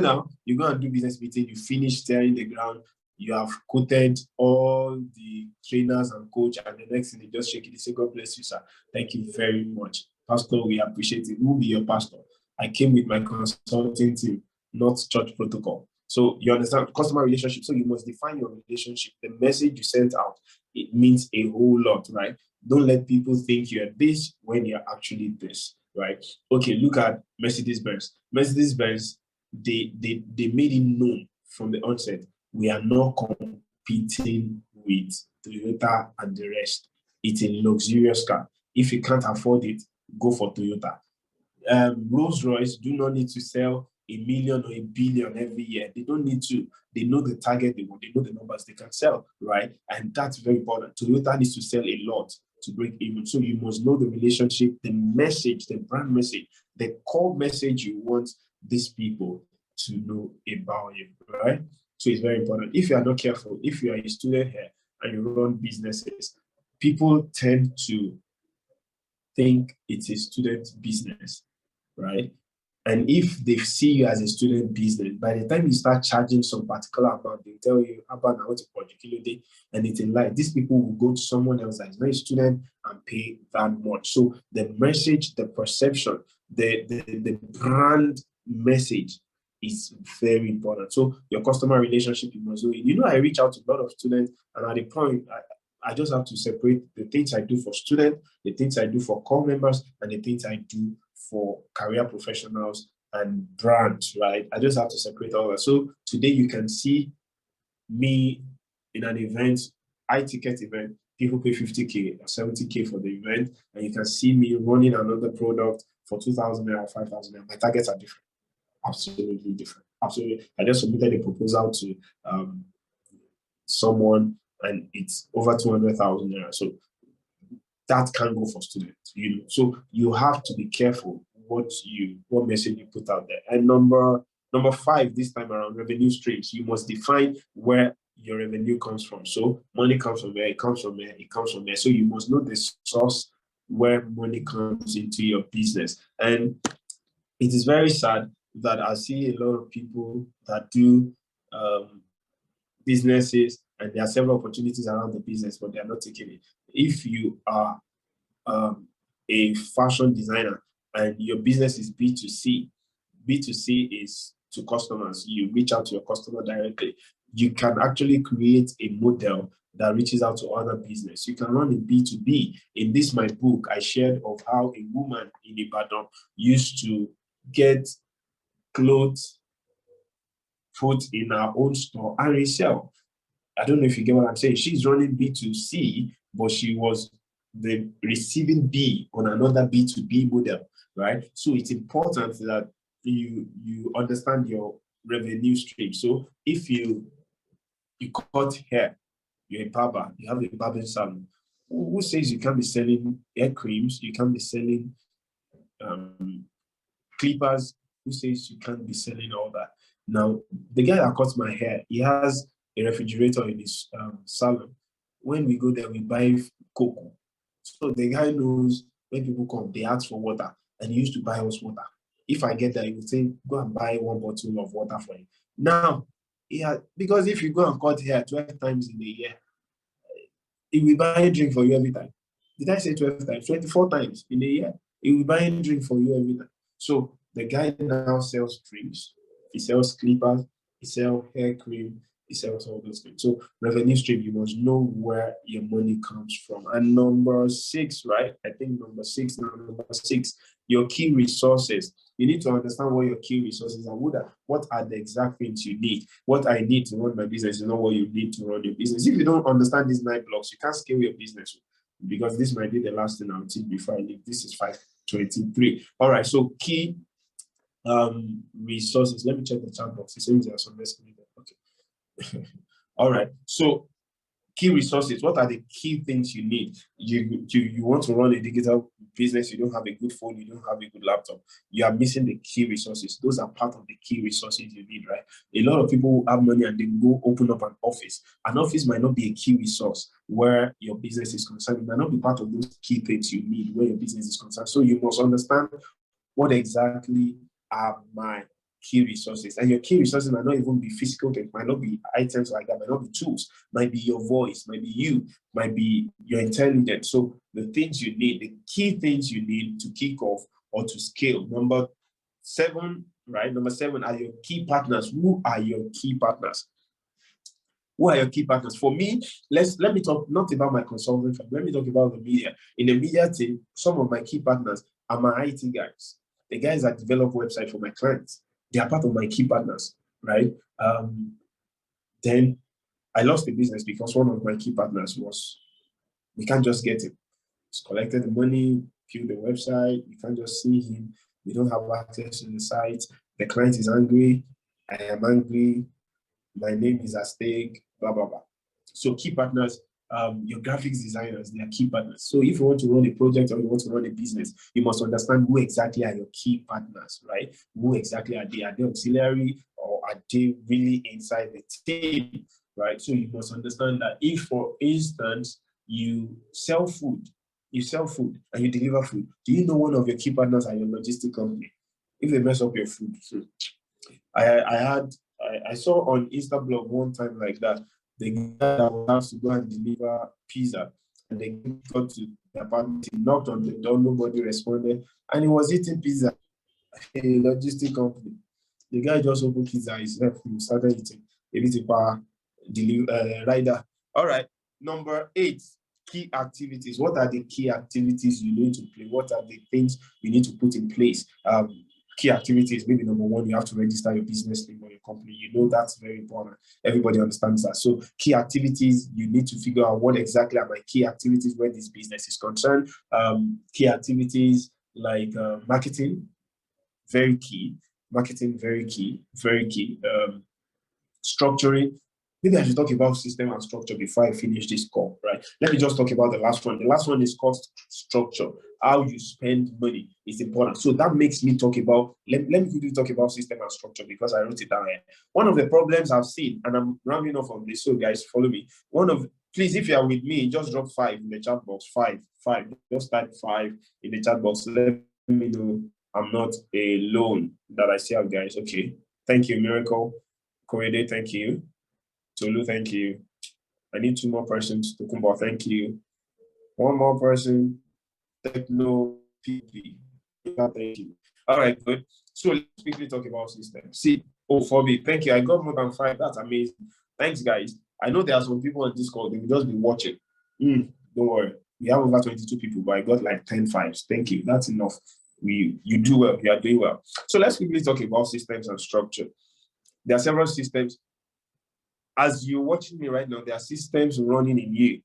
now you go and do business meeting, you finish tearing the ground, you have quoted all the trainers and coach, and the next thing they just shake it, they say, "God bless you, sir. Thank you very much. Pastor, we appreciate it. Who will be your pastor? I came with my consulting team, not church protocol." So you understand customer relationship. So you must define your relationship. The message you sent out, it means a whole lot, right? Don't let people think you're this when you're actually this, right? Okay, look at Mercedes-Benz. Mercedes-Benz, they made it known from the onset, we are not competing with Toyota and the rest. It's a luxurious car. If you can't afford it, go for Toyota. Rolls-Royce do not need to sell 1 million or 1 billion every year. They don't need to. They know the target they want. They know the numbers they can sell, right? And that's very important. Toyota needs to sell a lot to break even. So you must know the relationship, the message, the brand message, the core message you want these people to know about you, right? So it's very important. If you are not careful, if you are a student here and you run businesses, people tend to think it's a student business, right? And if they see you as a student business, by the time you start charging some particular amount, they tell you about now to particularly, and it's a lie. These people will go to someone else that is not a student and pay that much. So the message, the perception, the brand message is very important. So your customer relationship, you must know. I reach out to a lot of students, and at the point, I just have to separate the things I do for students, the things I do for core members, and the things I do for career professionals and brands, right? I just have to separate all that. So today you can see me in an event, high ticket event, people pay 50K or 70K for the event, and you can see me running another product for 2,000 or 5,000. My targets are different, absolutely different. Absolutely. I just submitted a proposal to someone, and it's over 200,000 naira. So that can go for students, So you have to be careful what message you put out there. And number 5 this time around, revenue streams. You must define where your revenue comes from. So money comes from where it comes from there, it comes from there. So you must know the source where money comes into your business. And it is very sad that I see a lot of people that do businesses, and there are several opportunities around the business, but they are not taking it. If you are a fashion designer and your business is B2C, B2C is to customers. You reach out to your customer directly. You can actually create a model that reaches out to other business. You can run a B2B. In this, my book, I shared of how a woman in Ibadan used to get clothes put in her own store and resell. I don't know if you get what I'm saying. She's running B2C, but she was the receiving B on another B2B model, right? So it's important that you understand your revenue stream. So if you cut hair, you're a barber, you have a barbering salon. Who says you can't be selling hair creams? You can't be selling clippers? Who says you can't be selling all that? Now, the guy that cuts my hair, he has a refrigerator in his salon. When we go there, we buy cocoa. So the guy knows when people come, they ask for water, and he used to buy us water. If I get there, he will say, go and buy 1 bottle of water for him. Now, because if you go and cut hair 12 times in a year, he will buy a drink for you every time. Did I say 12 times? 24 times in a year. He will buy a drink for you every time. So the guy now sells drinks, he sells clippers, he sells hair cream, he sells all those things. So revenue stream, you must know where your money comes from. And number 6, right? I think number 6, your key resources. You need to understand what your key resources are. What are the exact things you need? What I need to run my business is not what you need to run your business. If you don't understand these 9 blocks, you can't scale your business, because this might be the last thing I'll teach before I leave. This is 523. All right, so key resources. Let me check the chat box. It seems there are some messages. Okay. All right, so key resources. What are the key things you need? You want to run a digital business, you don't have a good phone, you don't have a good laptop, you are missing the key resources. Those are part of the key resources you need, right? A lot of people have money and they go open up an office. An office might not be a key resource where your business is concerned. It might not be part of those key things you need where your business is concerned. So you must understand what exactly are my key resources. And your key resources might not even be physical things, might not be items like that, might not be tools, might be your voice, might be you, might be your intelligence. So the things you need, the key things you need to kick off or to scale. Number 7, right? Number 7 are your key partners. Who are your key partners? Who are your key partners? For me, let me talk not about my consulting firm. Let me talk about the media. In the media team, some of my key partners are my IT guys, the guys that develop websites for my clients. They are part of my key partners, right? Then I lost the business because one of my key partners we can't just get him. He's collected the money, built the website. You can't just see him. We don't have access to the site. The client is angry. I am angry. My name is at stake, blah, blah, blah. So key partners, your graphics designers, they are key partners. So if you want to run a project or you want to run a business, you must understand who exactly are your key partners, right? Who exactly are they? Are they auxiliary or are they really inside the team, right? So you must understand that if, for instance, you sell food and you deliver food, do you know one of your key partners are your logistic company? If they mess up your food, I saw on Instablog one time like that, the guy that was asked to go and deliver pizza, and they got to the apartment, he knocked on the door, nobody responded, and he was eating pizza. A logistic company. The guy just opened his eyes, he started eating. Rider. All right, number 8, key activities. What are the key activities you need to play? What are the things you need to put in place? Key activities, maybe number 1, you have to register your business name or your company. You know that's very important. Everybody understands that. So key activities, you need to figure out what exactly are my key activities where this business is concerned. Key activities like marketing, very key. Marketing, very key, very key. Structuring, maybe I should talk about system and structure before I finish this call, right? Let me just talk about the last one. The last one is cost structure. How you spend money is important. So that makes me talk about, let me quickly talk about system and structure because I wrote it down here. One of the problems I've seen, and I'm rounding off on this, so guys, follow me. Please, if you are with me, just drop 5 in the chat box. 5. Just type 5 in the chat box. Let me know I'm not alone that I see out, guys. Okay. Thank you, Miracle. Korede, thank you. Tolu, thank you. I need 2 more persons. Tokumba, thank you. 1 more person. Techno PP. Thank you. All right, good. So let's quickly talk about systems. See, Fobi, thank you. I got more than 5. That's amazing. Thanks, guys. I know there are some people on Discord, they will just be watching. Don't worry. We have over 22 people, but I got like 10 5s. Thank you. That's enough. You do well. You are doing well. So let's quickly talk about systems and structure. There are several systems. As you're watching me right now, there are systems running in you.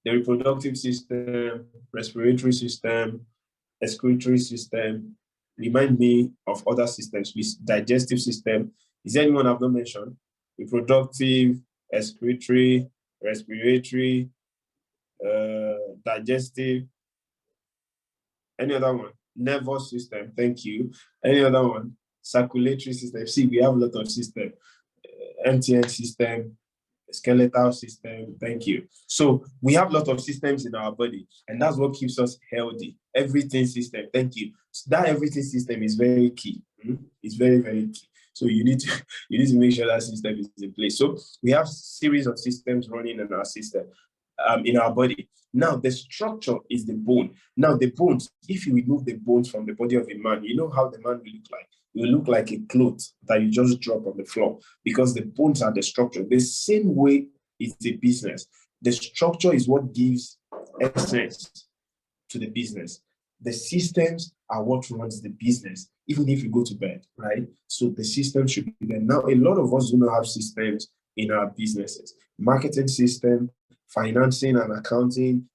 The reproductive system, respiratory system, excretory system. Remind me of other systems. Digestive system. Is there anyone I've not mentioned? Reproductive, excretory, respiratory, digestive. Any other one? Nervous system. Thank you. Any other one? Circulatory system. See, we have a lot of systems. MTN system, skeletal system. Thank you. So we have a lot of systems in our body, and that's what keeps us healthy. Everything system. Thank you. So that everything system is very key. It's very, very key. So you need to make sure that system is in place. So we have series of systems running in our system, in our body. Now the structure is the bone. Now the bones, if you remove the bones from the body of a man, you know how the man will look like. It will look like a cloth that you just drop on the floor because the bones are the structure. The same way is the business. The structure is what gives essence to the business. The systems are what runs the business, even if you go to bed, right? So the system should be there. Now, a lot of us do not have systems in our businesses. Marketing system, financing and accounting,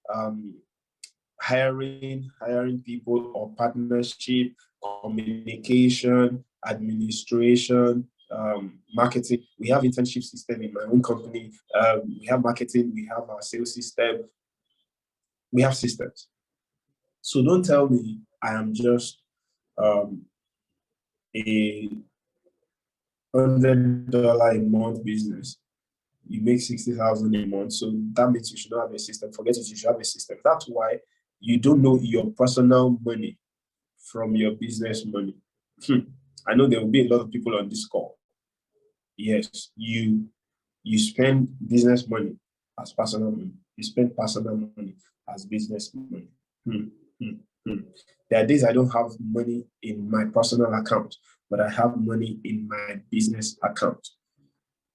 hiring people or partnership, communication, administration, marketing. We have internship system in my own company. We have marketing. We have our sales system. We have systems. So don't tell me I am just a $100 a month business. You make 60,000 a month. So that means you should not have a system. Forget it, you should have a system. That's why you don't know your personal money from your business money. I know there will be a lot of people on this call. Yes, you spend business money as personal money. You spend personal money as business money. There are days I don't have money in my personal account, but I have money in my business account,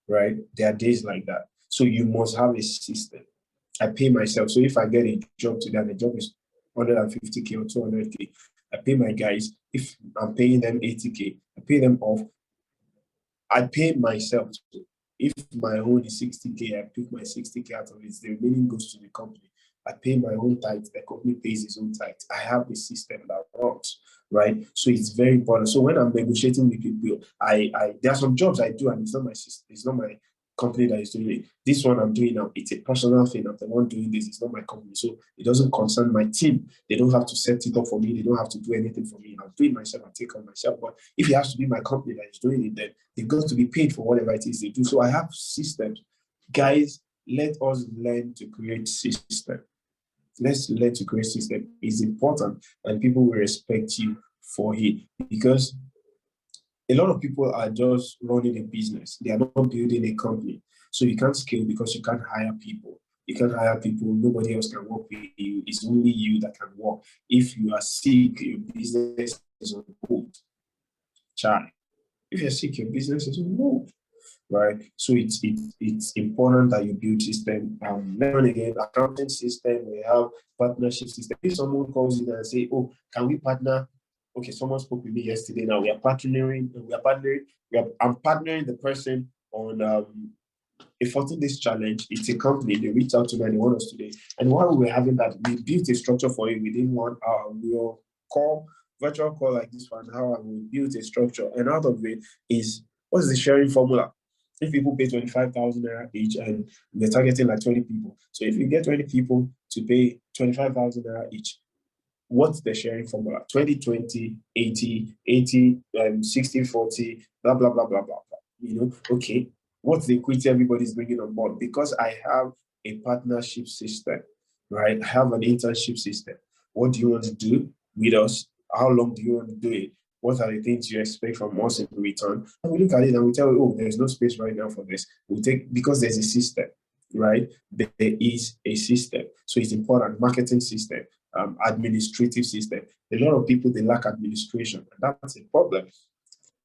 right? There are days like that. So you must have a system. I pay myself. So if I get a job today and the job is 150K or 200K, I pay my guys. If I'm paying them 80K, I pay them off. I pay myself. If my own is 60K, I pick my 60K out of it. The remaining goes to the company. I pay my own tithe. The company pays its own tithe. I have a system that runs, right? So it's very important. So when I'm negotiating with people, there are some jobs I do, and it's not my system. It's not my company that is doing it. This one I'm doing now, it's a personal thing. I'm the one doing this. It's not my company. So it doesn't concern my team. They don't have to set it up for me. They don't have to do anything for me. I'll do it myself. I'll take on myself. But if it has to be my company that is doing it, then they've got to be paid for whatever it is they do. So I have systems. Guys, let us learn to create systems. Let's learn to create systems. It's important, and people will respect you for it, because a lot of people are just running a business. They are not building a company. So you can't scale because you can't hire people. You can't hire people. Nobody else can work with you. It's only you that can work. If you are sick, your business is on hold. Child. If you're sick, your business is on hold. Right? So it's important that you build system. Then again, accounting system, we have partnership system. If someone calls in and say, oh, can we partner? Okay, someone spoke with me yesterday. Now I'm partnering the person on a 14 days challenge. It's a company. They reached out to me and they want us today. And while we were having that, we built a structure for it within 1 hour. We will call virtual call like this one. How I will build a structure. And out of it is, what's the sharing formula? If people pay 25,000 naira each and we're targeting like 20 people. So if you get 20 people to pay 25,000 naira each, what's the sharing formula? 20-20, 80, 60-40, blah, blah, blah, blah, blah, blah. You know, okay, what's the equity everybody's bringing on board? Because I have a partnership system, right? I have an internship system. What do you want to do with us? How long do you want to do it? What are the things you expect from us in return? And we look at it and we tell you, oh, there's no space right now for this. We take, because there's a system, right? There is a system. So it's important, marketing system, administrative system. A lot of people, they lack administration, and that's a problem,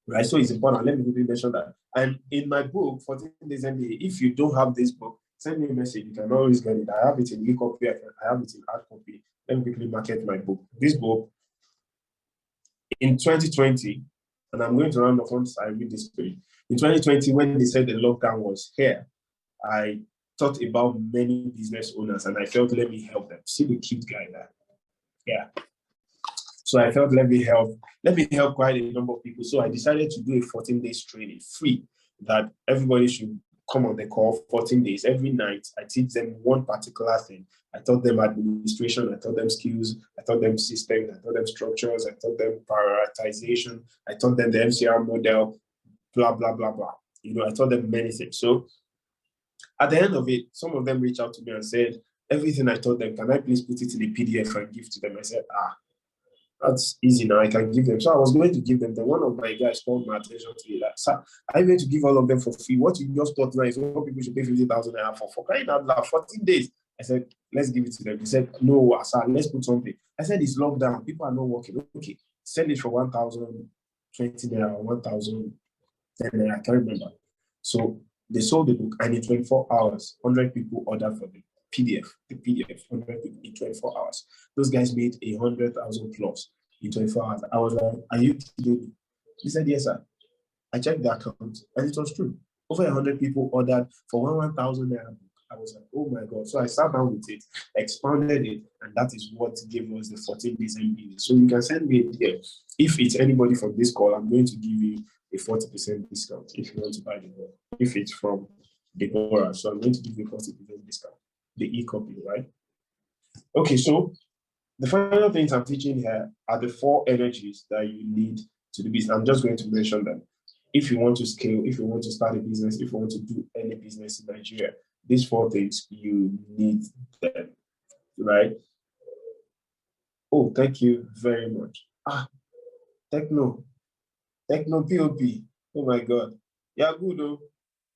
right? So it's important. Let me quickly mention that. And in my book, 14 Days MBA, if you don't have this book, send me a message. You can always get it. I have it in e-copy. I have it in hard copy. Let me quickly market my book. This book, in 2020, and I'm going to round off once I read this page. In 2020, when they said the lockdown was here, I thought about many business owners and I felt, let me help them. See the cute guy there. Yeah. So I felt, let me help quite a number of people. So I decided to do a 14 days training, free, that everybody should come on the call 14 days. Every night, I teach them one particular thing. I taught them administration, I taught them skills, I taught them systems, I taught them structures, I taught them prioritization, I taught them the MCR model, blah, blah, blah, blah. You know, I taught them many things. So at the end of it, some of them reached out to me and said, everything I taught them, can I please put it in a PDF and give to them? I said, that's easy now, I can give them. So I was going to give them, then one of my guys called my attention to it. Like, sir, I'm going to give all of them for free. What you just thought now is what people should pay 50,000 naira for crying out loud, 14 days. I said, let's give it to them. He said, no, sir, let's put something. I said, it's lockdown. People are not working. Okay, send it for 1,020 naira or 1,010 naira. I can't remember. So they sold the book, and in 24 hours, 100 people ordered for the PDF, 100 people in 24 hours. Those guys made 100,000 plus in 24 hours. I was like, are you kidding me? He said, yes, sir. I checked the account, and it was true. Over 100 people ordered for 1,000 naira book. I was like, oh my God. So I sat down with it, expanded it, and that is what gave us the 14 days MBA. So you can send me a DM. If it's anybody from this call, I'm going to give you a 40% discount if you want to buy the book. If it's from Deborah, so I'm going to give you a 40% discount. The e-copy, right? Okay, so the final things I'm teaching here are the 4 energies that you need to do business. I'm just going to mention them. If you want to scale, if you want to start a business, if you want to do any business in Nigeria, these 4 things, you need them, right? Oh, thank you very much. Techno POP. Oh my God. Yeah, good though.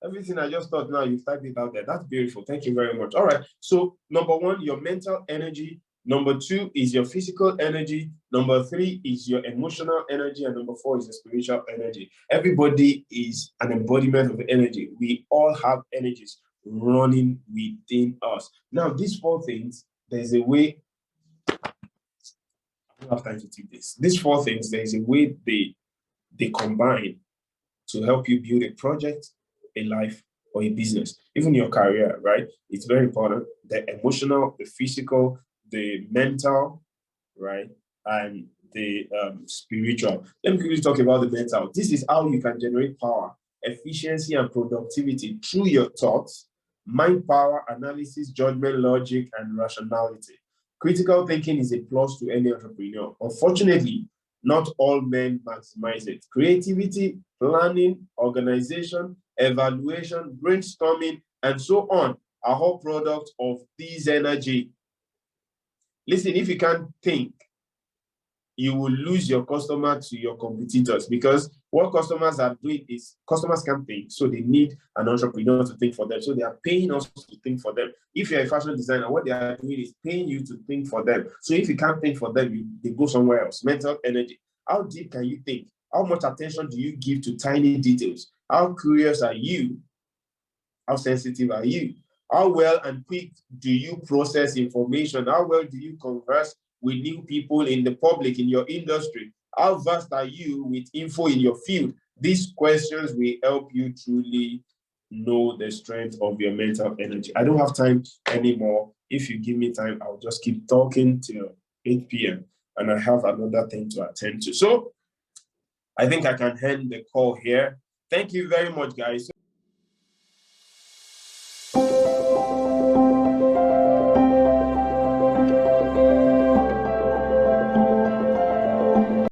Everything I just thought now, you've typed it out there. That's beautiful. Thank you very much. All right. So number 1, your mental energy. Number 2 is your physical energy. Number 3 is your emotional energy. And number 4 is your spiritual energy. Everybody is an embodiment of energy. We all have energies running within us. Now, these 4 things, there's a way. I don't have time to take this. These 4 things, there's a way they combine to help you build a project, a life, or a business, even your career, right? It's very important. The emotional, the physical, the mental, right? And the spiritual. Let me quickly talk about the mental. This is how you can generate power, efficiency, and productivity through your thoughts, mind power, analysis, judgment, logic, and rationality. Critical thinking is a plus to any entrepreneur. Unfortunately, not all men maximize it. Creativity, planning, organization, evaluation, brainstorming, and so on are all products of this energy. Listen, if you can't think, you will lose your customer to your competitors, because what customers are doing is customers can't think, so they need an entrepreneur to think for them. So they are paying us to think for them. If you're a fashion designer, what they are doing is paying you to think for them. So if you can't think for them, they go somewhere else. Mental energy. How deep can you think? How much attention do you give to tiny details? How curious are you? How sensitive are you? How well and quick do you process information? How well do you converse with new people in the public, in your industry? How vast are you with info in your field? These questions will help you truly know the strength of your mental energy. I don't have time anymore. If you give me time, I'll just keep talking till 8 p.m. and I have another thing to attend to. So I think I can end the call here. Thank you very much, guys.